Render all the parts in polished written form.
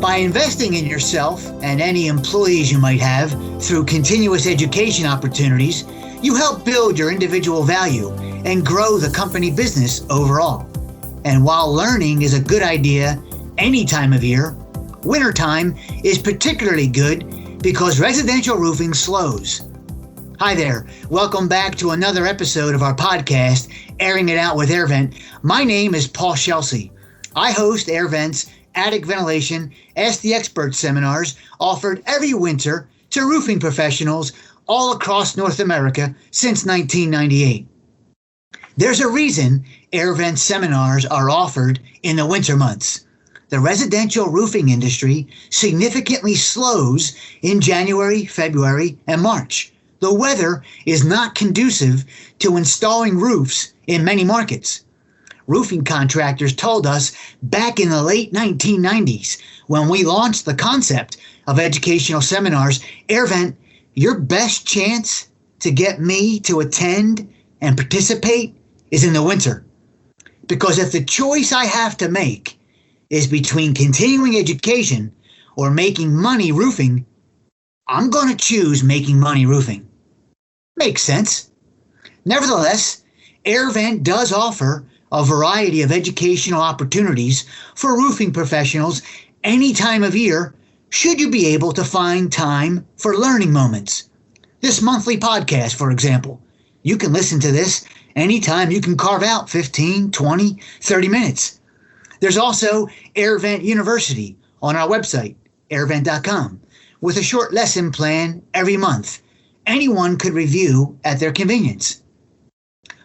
By investing in yourself and any employees you might have through continuous education opportunities, you help build your individual value and grow the company business overall. And while learning is a good idea any time of year, wintertime is particularly good because residential roofing slows. Hi there. Welcome back to another episode of our podcast, Airing It Out with AirVent. My name is Paul Shelsey. I host AirVent's Attic Ventilation Ask the Expert seminars offered every winter to roofing professionals all across North America since 1998. There's a reason AirVent seminars are offered in the winter months. The residential roofing industry significantly slows in January, February, and March. The weather is not conducive to installing roofs in many markets. Roofing contractors told us back in the late 1990s when we launched the concept of educational seminars, AirVent, your best chance to get me to attend and participate is in the winter. Because if the choice I have to make is between continuing education or making money roofing, I'm going to choose making money roofing. Makes sense. Nevertheless, AirVent does offer a variety of educational opportunities for roofing professionals any time of year, should you be able to find time for learning moments. This monthly podcast, for example, you can listen to this anytime you can carve out 15, 20, 30 minutes. There's also AirVent University on our website, airvent.com, with a short lesson plan every month. Anyone could review at their convenience.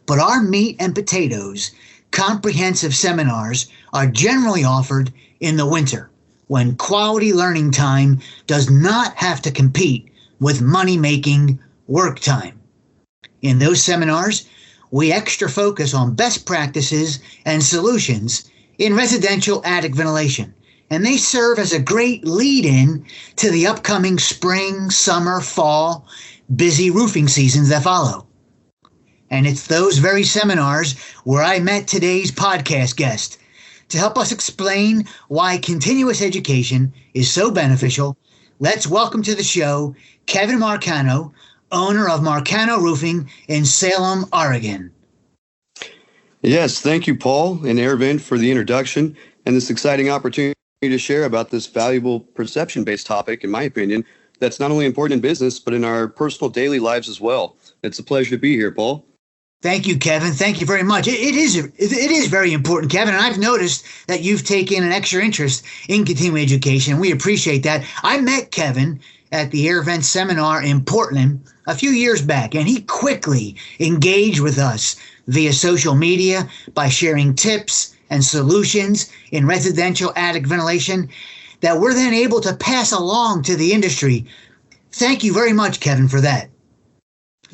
But our meat and potatoes comprehensive seminars are generally offered in the winter, when quality learning time does not have to compete with money-making work time. In those seminars, we extra focus on best practices and solutions in residential attic ventilation, and they serve as a great lead-in to the upcoming spring, summer, fall, busy roofing seasons that follow. And it's those very seminars where I met today's podcast guest to help us explain why continuous education is so beneficial. Let's welcome to the show Kevin Marcano, owner of Marcano Roofing in Salem, Oregon. Yes, thank you, Paul and AirVent, for the introduction and this exciting opportunity to share about this valuable perception-based topic, in my opinion, that's not only important in business, but in our personal daily lives as well. It's a pleasure to be here, Paul. Thank you, Kevin. Thank you very much. It is very important, Kevin, and I've noticed that you've taken an extra interest in continuing education. We appreciate that. I met Kevin at the AirVent seminar in Portland a few years back, and he quickly engaged with us via social media by sharing tips and solutions in residential attic ventilation that we're then able to pass along to the industry. Thank you very much, Kevin, for that.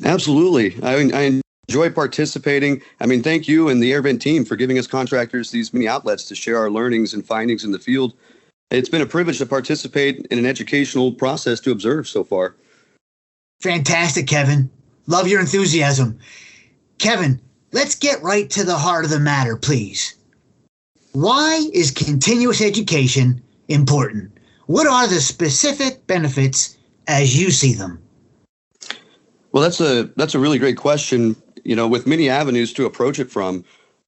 Absolutely. I enjoy participating. Thank you and the AirVent team for giving us contractors these many outlets to share our learnings and findings in the field. It's been a privilege to participate in an educational process to observe so far. Fantastic, Kevin. Love your enthusiasm. Kevin, let's get right to the heart of the matter, please. Why is continuous education important? What are the specific benefits as you see them? Well, that's a really great question, with many avenues to approach it from,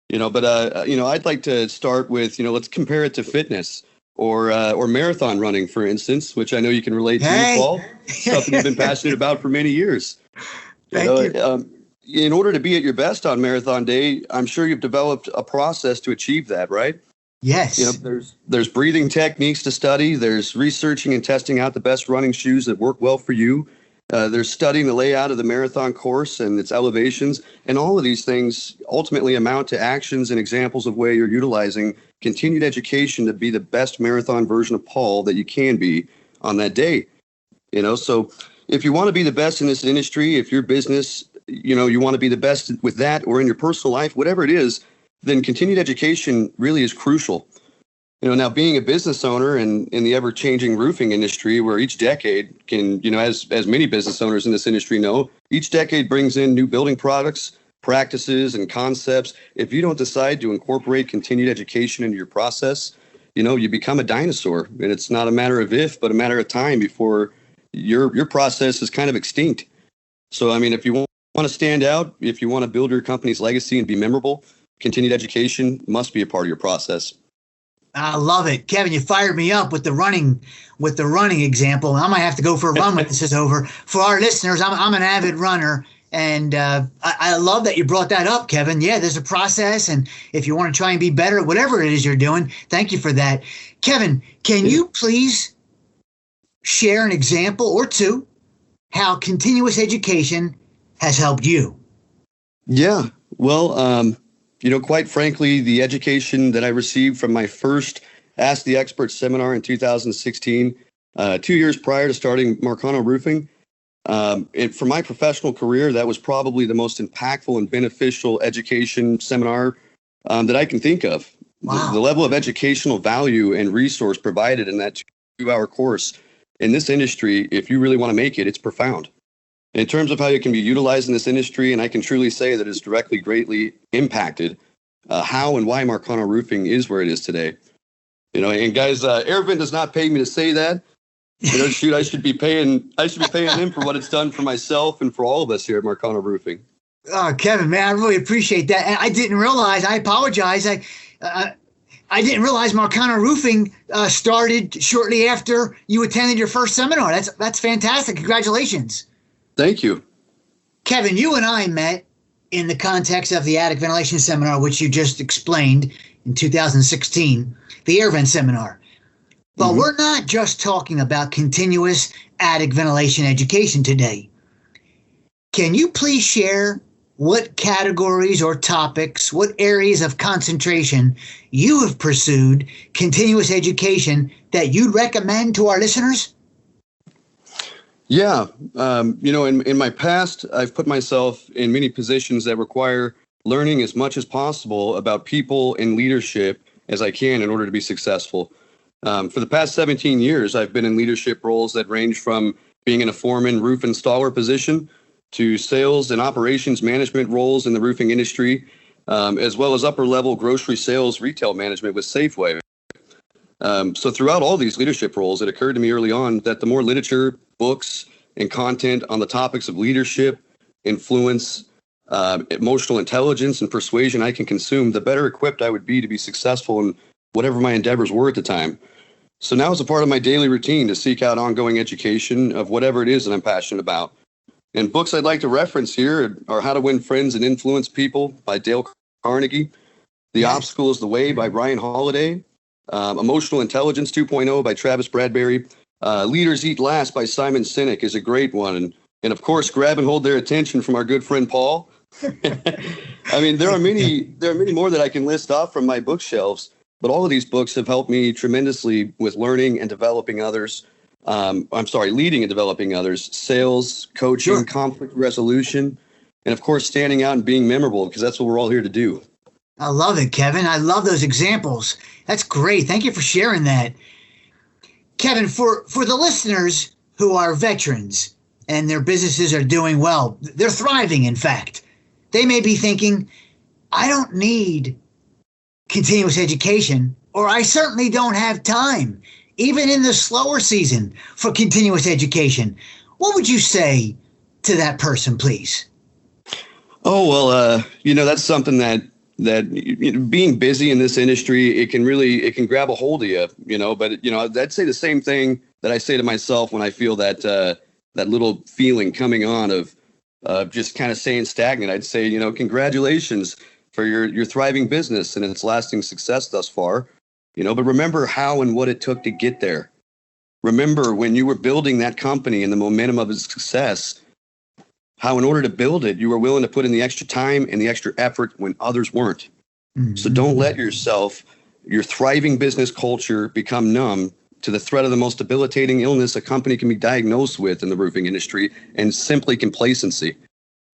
but I'd like to start with, let's compare it to fitness or marathon running, for instance, which I know you can relate to, Paul, something you've been passionate about for many years. Thank you. In order to be at your best on marathon day, I'm sure you've developed a process to achieve that, right? Yes. There's breathing techniques to study. There's researching and testing out the best running shoes that work well for you. There's studying the layout of the marathon course and its elevations. And all of these things ultimately amount to actions and examples of where you're utilizing continued education to be the best marathon version of Paul that you can be on that day. So if you want to be the best in this industry, if your business, you want to be the best with that or in your personal life, whatever it is, then continued education really is crucial. Now being a business owner and in the ever-changing roofing industry, where each decade can, as many business owners in this industry know, each decade brings in new building products, practices, and concepts. If you don't decide to incorporate continued education into your process, you become a dinosaur, and it's not a matter of if, but a matter of time before your process is kind of extinct. So, I mean, if you want to stand out, if you want to build your company's legacy and be memorable, continued education must be a part of your process. I love it. Kevin, you fired me up with the running example. I might have to go for a run when this is over. For our listeners, I'm an avid runner, and I love that you brought that up, Kevin. Yeah, there's a process, and if you want to try and be better at whatever it is you're doing, thank you for that. Kevin, can you please share an example or two how continuous education has helped you? Yeah, well, quite frankly, the education that I received from my first Ask the Expert seminar in 2016, 2 years prior to starting Marcano Roofing, for my professional career, that was probably the most impactful and beneficial education seminar that I can think of. Wow. The level of educational value and resource provided in that 2-hour course in this industry, if you really want to make it, it's profound. In terms of how it can be utilized in this industry, and I can truly say that it's directly greatly impacted how and why Marcano Roofing is where it is today. And guys, AirVent does not pay me to say that. Shoot, I should be paying them for what it's done for myself and for all of us here at Marcano Roofing. Oh, Kevin, man, I really appreciate that. And I didn't realize, I apologize. I didn't realize Marcano Roofing started shortly after you attended your first seminar. That's fantastic. Congratulations. Thank you. Kevin, you and I met in the context of the attic ventilation seminar, which you just explained in 2016, the AirVent seminar. But we're not just talking about continuous attic ventilation education today. Can you please share what categories or topics, what areas of concentration you have pursued continuous education that you'd recommend to our listeners? Yeah. In my past, I've put myself in many positions that require learning as much as possible about people and leadership as I can in order to be successful. For the past 17 years, I've been in leadership roles that range from being in a foreman roof installer position to sales and operations management roles in the roofing industry, as well as upper level grocery sales retail management with Safeway. So throughout all these leadership roles, it occurred to me early on that the more literature, books, and content on the topics of leadership, influence, emotional intelligence, and persuasion I can consume, the better equipped I would be to be successful in whatever my endeavors were at the time. So now it's a part of my daily routine to seek out ongoing education of whatever it is that I'm passionate about. And books I'd like to reference here are How to Win Friends and Influence People by Dale Carnegie, The Obstacle is the Way by Ryan Holiday, Emotional Intelligence 2.0 by Travis Bradberry, Leaders Eat Last by Simon Sinek is a great one. And of course, Grab and Hold Their Attention from our good friend Paul. I mean, there are many more that I can list off from my bookshelves, but all of these books have helped me tremendously with learning and developing others. Leading and developing others, sales, coaching, conflict resolution, and of course, standing out and being memorable, because that's what we're all here to do. I love it, Kevin. I love those examples. That's great. Thank you for sharing that. Kevin, for the listeners who are veterans and their businesses are doing well, they're thriving, in fact. They may be thinking, I don't need continuous education, or I certainly don't have time, even in the slower season, for continuous education. What would you say to that person, please? Oh, well, that's something that being busy in this industry, it can grab a hold of you, but, I'd say the same thing that I say to myself when I feel that little feeling coming on of just kind of staying stagnant. I'd say, congratulations for your thriving business and its lasting success thus far, but remember how and what it took to get there. Remember when you were building that company and the momentum of its success, how in order to build it, you were willing to put in the extra time and the extra effort when others weren't. Mm-hmm. So don't let your thriving business culture become numb to the threat of the most debilitating illness a company can be diagnosed with in the roofing industry, and simply complacency.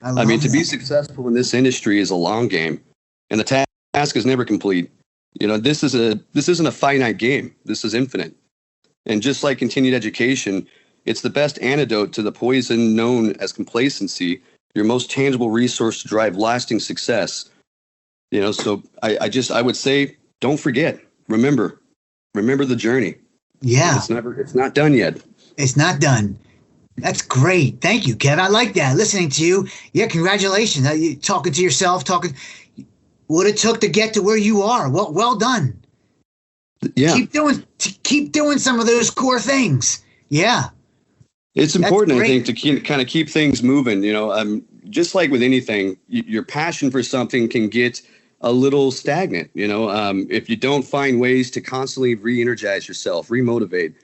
To be successful in this industry is a long game, and the task is never complete. This isn't a finite game. This is infinite. And just like continued education, it's the best antidote to the poison known as complacency, your most tangible resource to drive lasting success. So I would say, don't forget, remember, remember the journey. Yeah. It's not done yet. It's not done. That's great. Thank you, Kevin. I like that. Listening to you. Yeah, congratulations. You talking to yourself, talking what it took to get to where you are. Well done. Yeah. Keep doing some of those core things. Yeah. It's important, I think, to kind of keep things moving. Just like with anything, your passion for something can get a little stagnant. If you don't find ways to constantly re-energize yourself, remotivate.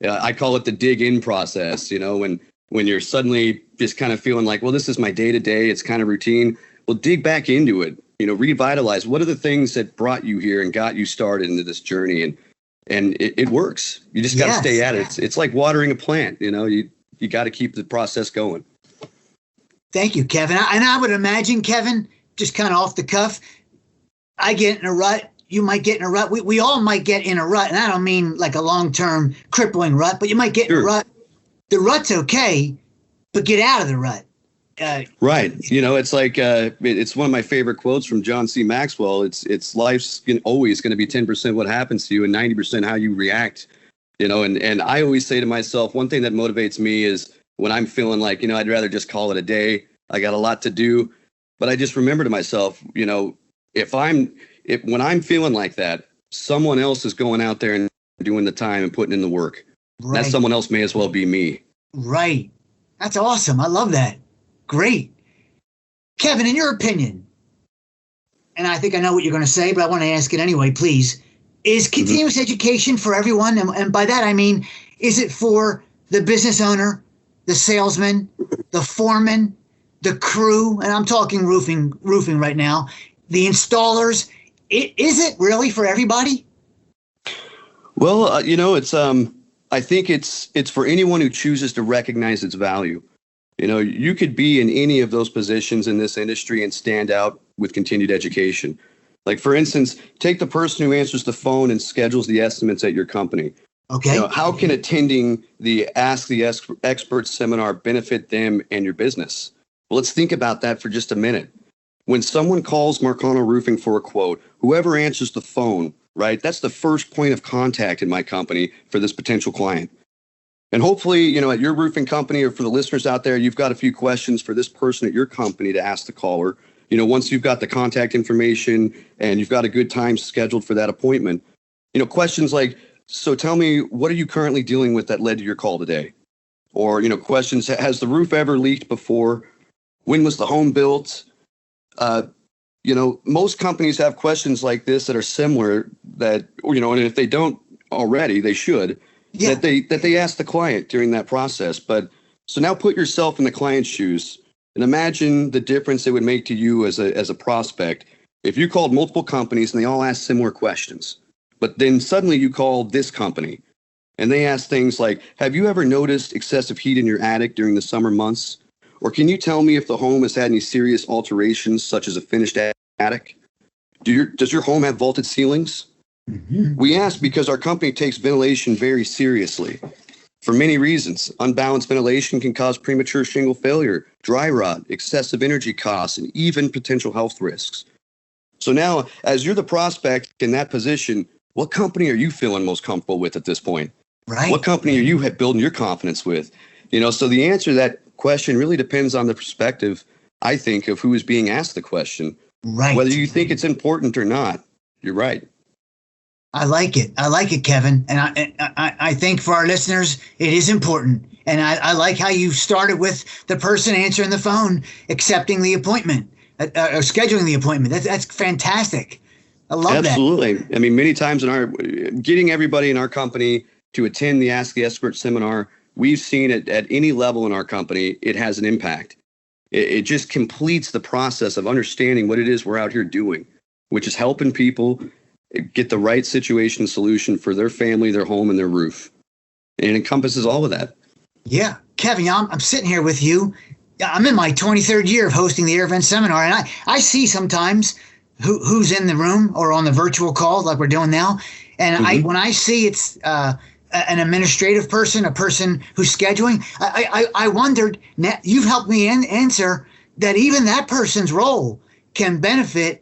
I call it the dig in process. When you're suddenly just kind of feeling like, well, this is my day to day, it's kind of routine. Well, dig back into it. Revitalize. What are the things that brought you here and got you started into this journey? And it works. You just got to stay at it. It's like watering a plant. You got to keep the process going. Thank you, Kevin. And I would imagine, Kevin, just kind of off the cuff, I get in a rut. You might get in a rut. We all might get in a rut. And I don't mean like a long-term crippling rut, but you might get in a rut. The rut's okay, but get out of the rut. Right. It's like it's one of my favorite quotes from John C. Maxwell. It's life's always going to be 10% what happens to you and 90% how you react. And I always say to myself, one thing that motivates me is when I'm feeling like, I'd rather just call it a day. I got a lot to do. But I just remember to myself, when I'm feeling like that, someone else is going out there and doing the time and putting in the work. Right. That someone else may as well be me. Right. That's awesome. I love that. Great. Kevin, in your opinion, and I think I know what you're going to say, but I want to ask it anyway, please. Is continuous education for everyone? And by that, I mean, is it for the business owner, the salesman, the foreman, the crew? And I'm talking roofing right now. The installers. Is it really for everybody? Well, it's I think it's for anyone who chooses to recognize its value. You could be in any of those positions in this industry and stand out with continued education. Like, for instance, take the person who answers the phone and schedules the estimates at your company. Okay. How can attending the Ask the Expert seminar benefit them and your business? Well, let's think about that for just a minute. When someone calls Marcano Roofing for a quote, whoever answers the phone, right, that's the first point of contact in my company for this potential client. And hopefully, at your roofing company or for the listeners out there, you've got a few questions for this person at your company to ask the caller. Once you've got the contact information and you've got a good time scheduled for that appointment, questions like, so tell me, what are you currently dealing with that led to your call today? Or, questions, has the roof ever leaked before? When was the home built? Most companies have questions like this that are similar that, and if they don't already, they should. Yeah. That they ask the client during that process. But so now put yourself in the client's shoes and imagine the difference it would make to you as a prospect if you called multiple companies and they all asked similar questions. But then suddenly you call this company and they ask things like, have you ever noticed excessive heat in your attic during the summer months? Or can you tell me if the home has had any serious alterations, such as a finished attic? Does your home have vaulted ceilings? Mm-hmm. We ask because our company takes ventilation very seriously. For many reasons, unbalanced ventilation can cause premature shingle failure, dry rot, excessive energy costs, and even potential health risks. So now, as you're the prospect in that position, what company are you feeling most comfortable with at this point? Right. What company are you building your confidence with? So the answer to that question really depends on the perspective, I think, of who is being asked the question. Right. Whether you think it's important or not, you're right. I like it, Kevin. And I think for our listeners, it is important. And I like how you started with the person answering the phone, accepting the appointment, or scheduling the appointment. That's fantastic. I love that. Absolutely. I mean, many times getting everybody in our company to attend the Ask the Expert seminar, we've seen it at any level in our company, it has an impact. It just completes the process of understanding what it is we're out here doing, which is helping people get the right situation solution for their family, their home, and their roof. And it encompasses all of that. Yeah. Kevin, I'm sitting here with you. I'm in my 23rd year of hosting the AirVent seminar, and I see sometimes who's in the room or on the virtual call like we're doing now. And when I see it's an administrative person, a person who's scheduling, I wondered, you've helped me answer that even that person's role can benefit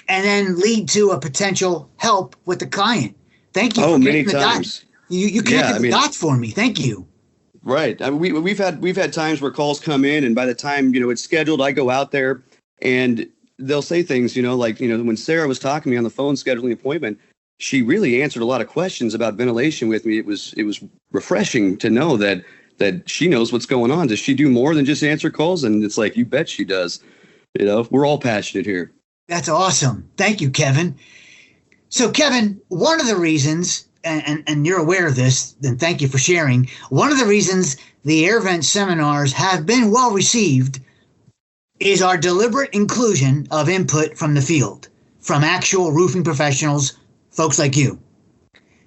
and then lead to a potential help with the client. Thank you Oh, for many connecting the dots. times. You Yeah, connected I the mean, dots for me. Thank you. right. I mean, we've had times where calls come in, and by the time it's scheduled, I go out there, and they'll say things, like when Sarah was talking to me on the phone scheduling the appointment, she really answered a lot of questions about ventilation with me. It was refreshing to know that she knows what's going on. Does she do more than just answer calls? And it's like, you bet she does. We're all passionate here. That's awesome. Thank you, Kevin. So, Kevin, one of the reasons, and you're aware of this, then thank you for sharing. One of the reasons the AirVent seminars have been well received is our deliberate inclusion of input from the field, from actual roofing professionals, folks like you.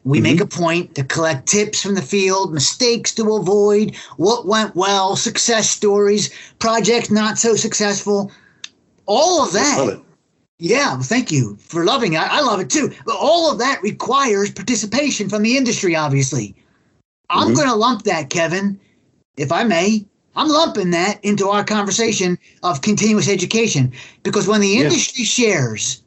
We make a point to collect tips from the field, mistakes to avoid, what went well, success stories, projects not so successful, all of that. Love it. Yeah, well, thank you for loving it. I love it too. But all of that requires participation from the industry, obviously. I'm going to lump that, Kevin, if I may. I'm lumping that into our conversation of continuous education, because when the industry shares,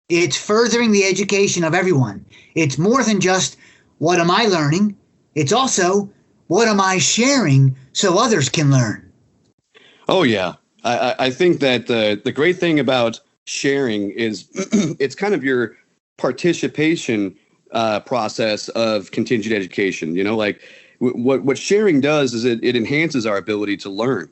it's furthering the education of everyone. It's more than just what am I learning? It's also what am I sharing so others can learn? Oh, yeah. I think that the great thing about sharing is it's kind of your participation process of contingent education. Like what sharing does is it enhances our ability to learn.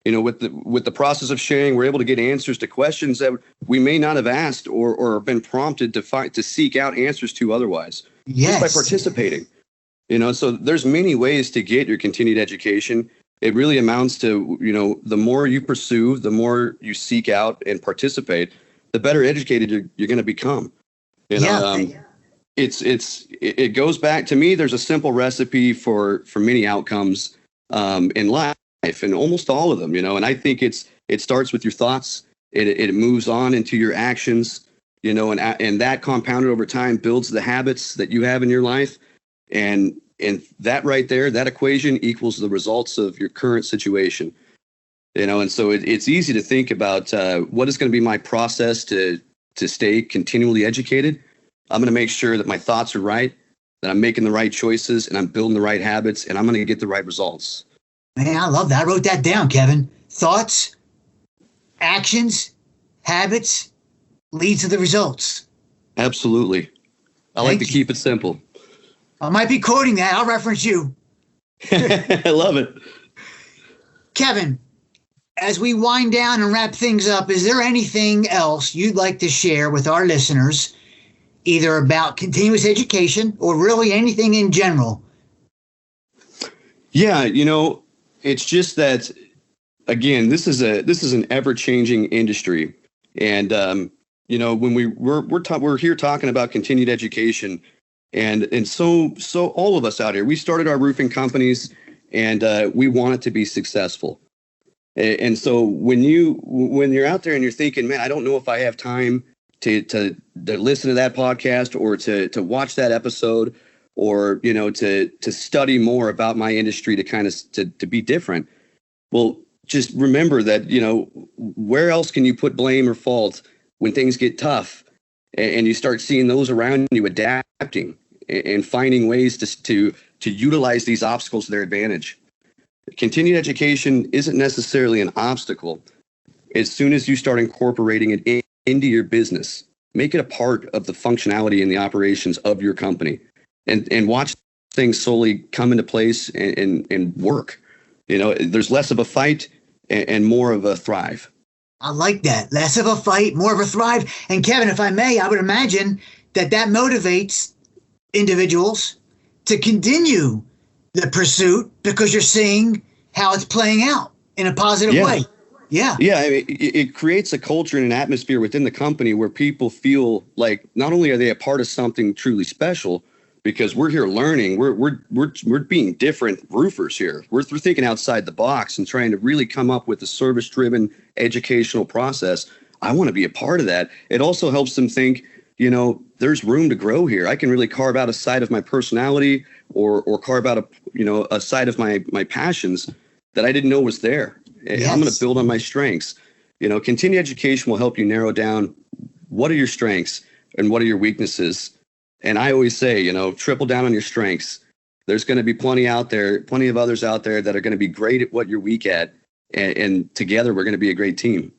With the process of sharing, we're able to get answers to questions that we may not have asked or been prompted to seek out answers to otherwise. Yes. Just by participating. So there's many ways to get your continued education. It really amounts to, the more you pursue, the more you seek out and participate, the better educated you're going to become. It goes back to me. There's a simple recipe for many outcomes in life, and almost all of them. And I think it starts with your thoughts. It moves on into your actions. And that compounded over time builds the habits that you have in your life, and that right there, that equation equals the results of your current situation. And so it's easy to think about what is going to be my process to stay continually educated. I'm going to make sure that my thoughts are right, that I'm making the right choices, and I'm building the right habits, and I'm going to get the right results. Man, I love that. I wrote that down, Kevin. Thoughts, actions, habits lead to the results. Absolutely. I like to keep it simple. I might be quoting that. I'll reference you. I love it. Kevin, as we wind down and wrap things up, is there anything else you'd like to share with our listeners, either about continuous education or really anything in general? Yeah, it's just that, again, this is an ever-changing industry, and when we're here talking about continued education, and so all of us out here, we started our roofing companies, and we want it to be successful. And so when you're out there and you're thinking, man, I don't know if I have time to listen to that podcast or to watch that episode, or to study more about my industry to kind of to be different. Well, just remember that where else can you put blame or fault when things get tough, and you start seeing those around you adapting and finding ways to utilize these obstacles to their advantage. Continued education isn't necessarily an obstacle. As soon as you start incorporating it into your business, make it a part of the functionality and the operations of your company, and watch things slowly come into place and work. There's less of a fight and more of a thrive. I like that. Less of a fight, more of a thrive. And Kevin, if I may, I would imagine that motivates individuals to continue the pursuit because you're seeing how it's playing out in a positive way. Yeah. Yeah. I mean, it creates a culture and an atmosphere within the company where people feel like not only are they a part of something truly special, because we're here learning, we're being different roofers here. We're thinking outside the box and trying to really come up with a service-driven educational process. I want to be a part of that. It also helps them think, there's room to grow here. I can really carve out a side of my personality or carve out a side of my passions that I didn't know was there. Yes. I'm going to build on my strengths. Continued education will help you narrow down what are your strengths and what are your weaknesses, And I always say, triple down on your strengths. There's going to be plenty of others out there that are going to be great at what you're weak at. And together we're going to be a great team.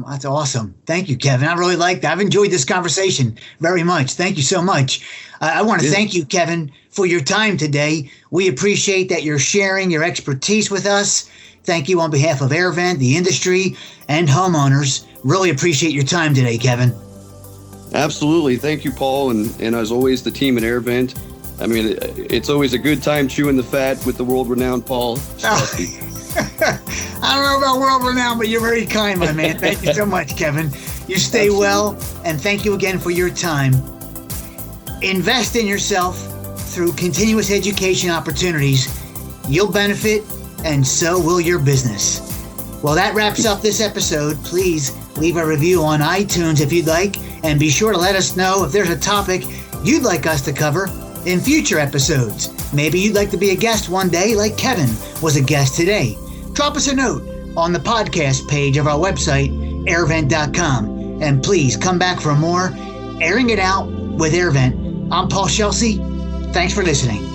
That's awesome. Thank you, Kevin. I really like that. I've enjoyed this conversation very much. Thank you so much. I want to thank you, Kevin, for your time today. We appreciate that you're sharing your expertise with us. Thank you on behalf of AirVent, the industry, and homeowners. Really appreciate your time today, Kevin. Absolutely. Thank you, Paul. And as always, the team at AirVent. I mean, it's always a good time chewing the fat with the world-renowned Paul. I don't know about world-renowned, but you're very kind, my man. Thank you so much, Kevin. You stay Absolutely. well, and thank you again for your time. Invest in yourself through continuous education opportunities. You'll benefit, and so will your business. Well, that wraps up this episode. Please leave a review on iTunes if you'd like, and be sure to let us know if there's a topic you'd like us to cover in future episodes. Maybe you'd like to be a guest one day like Kevin was a guest today. Drop us a note on the podcast page of our website, airvent.com. And please come back for more Airing It Out with AirVent. I'm Paul Chelsea. Thanks for listening.